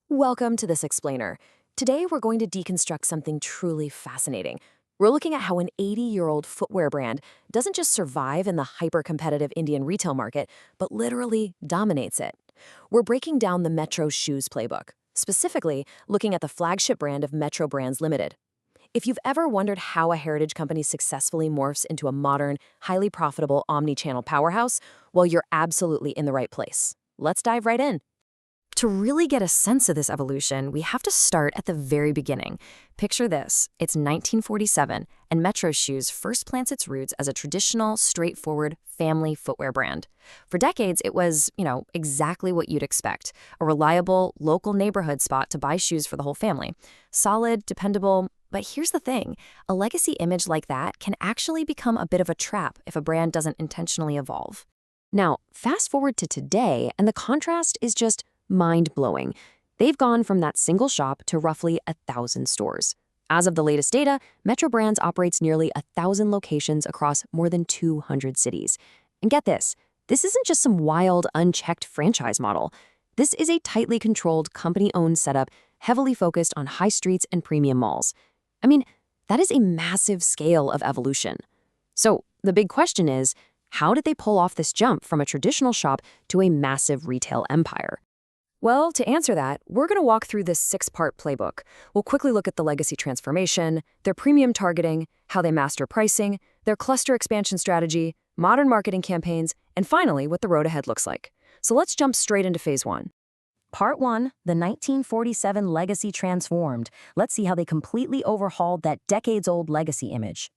Welcome to This Explainer. Today we're going to deconstruct something truly fascinating. We're looking at how an 80-year-old footwear brand doesn't just survive in the hyper-competitive Indian retail market, but literally dominates it. We're breaking down the Metro Shoes playbook, specifically looking at the flagship brand of Metro Brands Limited. If you've ever wondered how a heritage company successfully morphs into a modern, highly profitable omni-channel powerhouse, well, you're absolutely in the right place. Let's dive right in. To really get a sense of this evolution, we have to start at the very beginning. Picture this. It's 1947, and Metro Shoes first plants its roots as a traditional, straightforward family footwear brand. For decades, it was, exactly what you'd expect, a reliable, local neighborhood spot to buy shoes for the whole family. Solid, dependable, but here's the thing. A legacy image like that can actually become a bit of a trap if a brand doesn't intentionally evolve. Now, fast forward to today, and the contrast is just mind-blowing. They've gone from that single shop to roughly 1,000 stores. As of the latest data, Metro Brands operates nearly 1,000 locations across more than 200 cities. And get this isn't just some wild, unchecked franchise model. This is a tightly controlled, company-owned setup heavily focused on high streets and premium malls. I mean, that is a massive scale of evolution. So the big question is, how did they pull off this jump from a traditional shop to a massive retail empire? Well, to answer that, we're going to walk through this 6-part playbook. We'll quickly look at the legacy transformation, their premium targeting, how they master pricing, their cluster expansion strategy, modern marketing campaigns, and finally, what the road ahead looks like. So let's jump straight into phase 1. Part 1, the 1947 legacy transformed. Let's see how they completely overhauled that decades-old legacy image.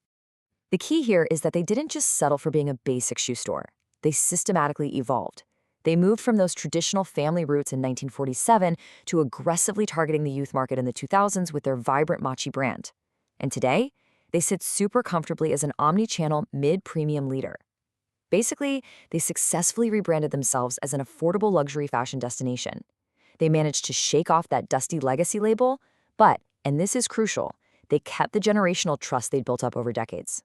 The key here is that they didn't just settle for being a basic shoe store. They systematically evolved. They moved from those traditional family roots in 1947 to aggressively targeting the youth market in the 2000s with their vibrant Mochi brand. And today, they sit super comfortably as an omni-channel mid-premium leader. Basically, they successfully rebranded themselves as an affordable luxury fashion destination. They managed to shake off that dusty legacy label, but, and this is crucial, they kept the generational trust they'd built up over decades.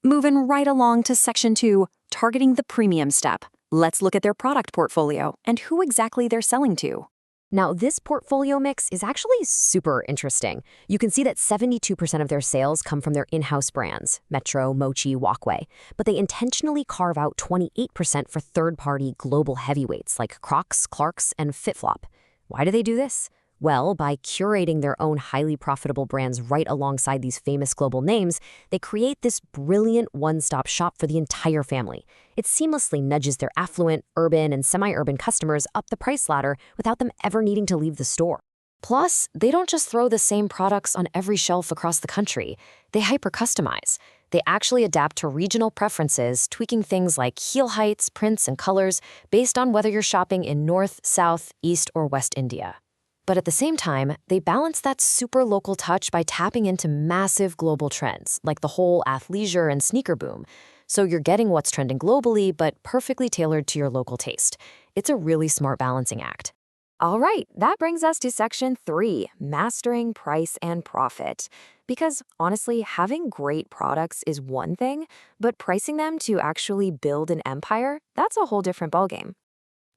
Moving right along to Section 2, targeting the premium step. Let's look at their product portfolio and who exactly they're selling to. Now, this portfolio mix is actually super interesting. You can see that 72% of their sales come from their in-house brands, Metro, Mochi, Walkway, but they intentionally carve out 28% for third-party global heavyweights like Crocs, Clarks, and FitFlop. Why do they do this? Well, by curating their own highly profitable brands right alongside these famous global names, they create this brilliant one-stop shop for the entire family. It seamlessly nudges their affluent, urban, and semi-urban customers up the price ladder without them ever needing to leave the store. Plus, they don't just throw the same products on every shelf across the country. They hyper-customize. They actually adapt to regional preferences, tweaking things like heel heights, prints, and colors based on whether you're shopping in North, South, East, or West India. But at the same time, they balance that super local touch by tapping into massive global trends, like the whole athleisure and sneaker boom. So you're getting what's trending globally, but perfectly tailored to your local taste. It's a really smart balancing act. All right, that brings us to Section 3, mastering price and profit. Because honestly, having great products is one thing, but pricing them to actually build an empire, that's a whole different ballgame.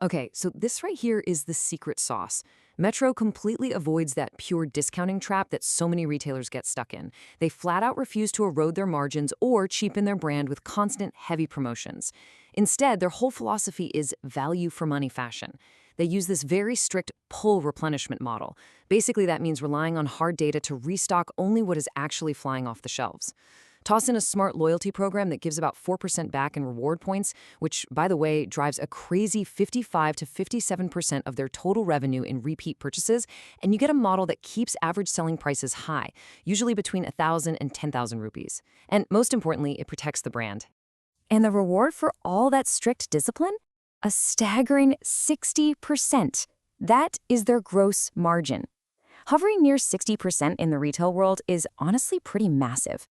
Okay, so this right here is the secret sauce. Metro completely avoids that pure discounting trap that so many retailers get stuck in. They flat out refuse to erode their margins or cheapen their brand with constant, heavy promotions. Instead, their whole philosophy is value for money fashion. They use this very strict pull replenishment model. Basically, that means relying on hard data to restock only what is actually flying off the shelves. Toss in a smart loyalty program that gives about 4% back in reward points, which, by the way, drives a crazy 55 to 57% of their total revenue in repeat purchases, and you get a model that keeps average selling prices high, usually between 1,000 and 10,000 rupees. And most importantly, it protects the brand. And the reward for all that strict discipline? A staggering 60%. That is their gross margin. Hovering near 60% in the retail world is honestly pretty massive.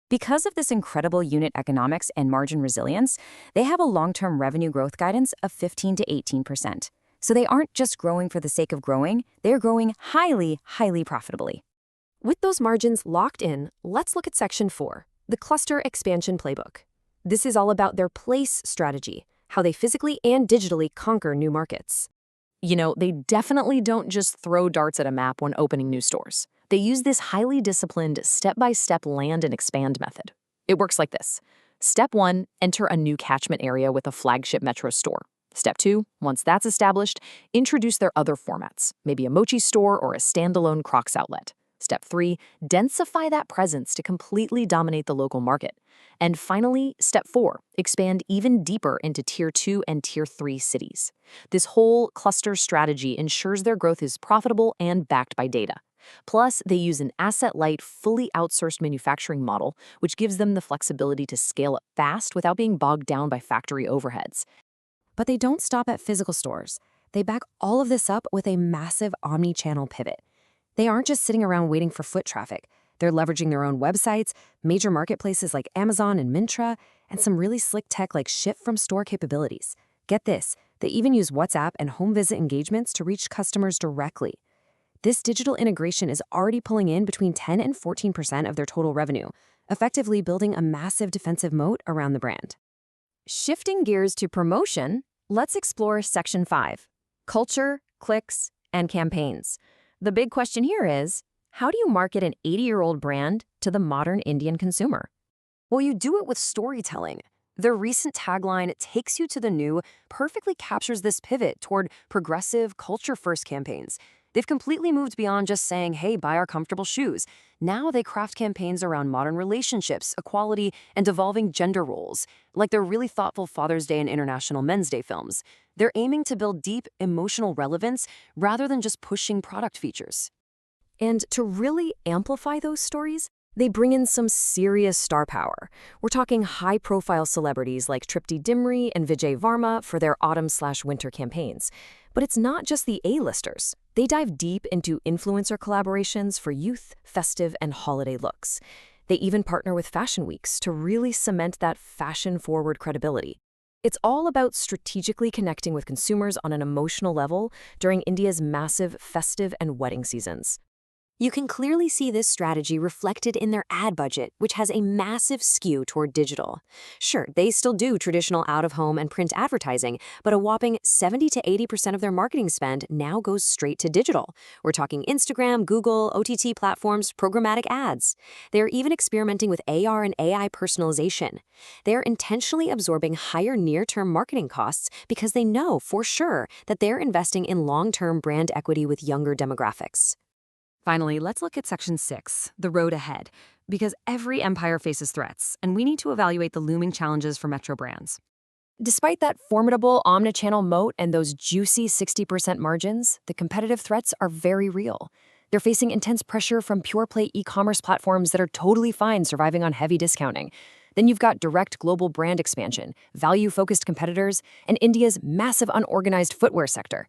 Because of this incredible unit economics and margin resilience, they have a long-term revenue growth guidance of 15 to 18%. So they aren't just growing for the sake of growing, they're growing highly, highly profitably. With those margins locked in, let's look at Section 4, the cluster expansion playbook. This is all about their place strategy, how they physically and digitally conquer new markets. They definitely don't just throw darts at a map when opening new stores. They use this highly disciplined, step-by-step land and expand method. It works like this. Step 1, enter a new catchment area with a flagship Metro store. Step 2, once that's established, introduce their other formats, maybe a Mochi store or a standalone Crocs outlet. Step 3, densify that presence to completely dominate the local market. And finally, Step 4, expand even deeper into Tier 2 and Tier 3 cities. This whole cluster strategy ensures their growth is profitable and backed by data. Plus, they use an asset-light, fully outsourced manufacturing model, which gives them the flexibility to scale up fast without being bogged down by factory overheads. But they don't stop at physical stores. They back all of this up with a massive omni-channel pivot. They aren't just sitting around waiting for foot traffic. They're leveraging their own websites, major marketplaces like Amazon and Myntra, and some really slick tech like ship-from-store capabilities. Get this, they even use WhatsApp and home visit engagements to reach customers directly. This digital integration is already pulling in between 10 and 14% of their total revenue, effectively building a massive defensive moat around the brand. Shifting gears to promotion, let's explore Section 5, culture, clicks, and campaigns. The big question here is, how do you market an 80-year-old brand to the modern Indian consumer? Well, you do it with storytelling. Their recent tagline, "Takes you to the new," perfectly captures this pivot toward progressive, culture-first campaigns. They've completely moved beyond just saying, hey, buy our comfortable shoes. Now they craft campaigns around modern relationships, equality, and evolving gender roles, like their really thoughtful Father's Day and International Men's Day films. They're aiming to build deep emotional relevance rather than just pushing product features. And to really amplify those stories, they bring in some serious star power. We're talking high-profile celebrities like Tripti Dimri and Vijay Varma for their autumn/winter campaigns. But it's not just the A-listers. They dive deep into influencer collaborations for youth, festive, and holiday looks. They even partner with fashion weeks to really cement that fashion-forward credibility. It's all about strategically connecting with consumers on an emotional level during India's massive festive and wedding seasons. You can clearly see this strategy reflected in their ad budget, which has a massive skew toward digital. Sure, they still do traditional out-of-home and print advertising, but a whopping 70 to 80% of their marketing spend now goes straight to digital. We're talking Instagram, Google, OTT platforms, programmatic ads. They're even experimenting with AR and AI personalization. They're intentionally absorbing higher near-term marketing costs because they know for sure that they're investing in long-term brand equity with younger demographics. Finally, let's look at Section 6, the road ahead, because every empire faces threats, and we need to evaluate the looming challenges for Metro brands. Despite that formidable omnichannel moat and those juicy 60% margins, the competitive threats are very real. They're facing intense pressure from pure-play e-commerce platforms that are totally fine surviving on heavy discounting. Then you've got direct global brand expansion, value-focused competitors, and India's massive unorganized footwear sector.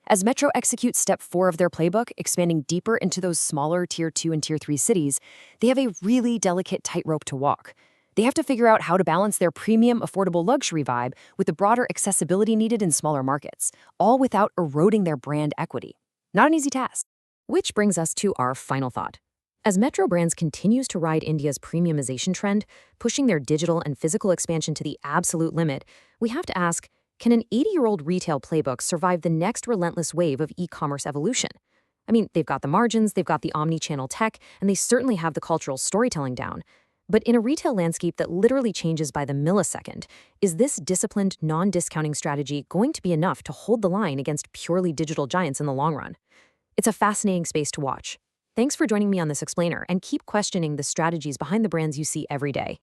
As Metro executes Step 4 of their playbook, expanding deeper into those smaller Tier 2 and Tier 3 cities, they have a really delicate tightrope to walk. They have to figure out how to balance their premium, affordable luxury vibe with the broader accessibility needed in smaller markets, all without eroding their brand equity. Not an easy task. Which brings us to our final thought. As Metro Brands continues to ride India's premiumization trend, pushing their digital and physical expansion to the absolute limit, we have to ask, can an 80-year-old retail playbook survive the next relentless wave of e-commerce evolution? I mean, they've got the margins, they've got the omni-channel tech, and they certainly have the cultural storytelling down. But in a retail landscape that literally changes by the millisecond, is this disciplined, non-discounting strategy going to be enough to hold the line against purely digital giants in the long run? It's a fascinating space to watch. Thanks for joining me on this explainer, and keep questioning the strategies behind the brands you see every day.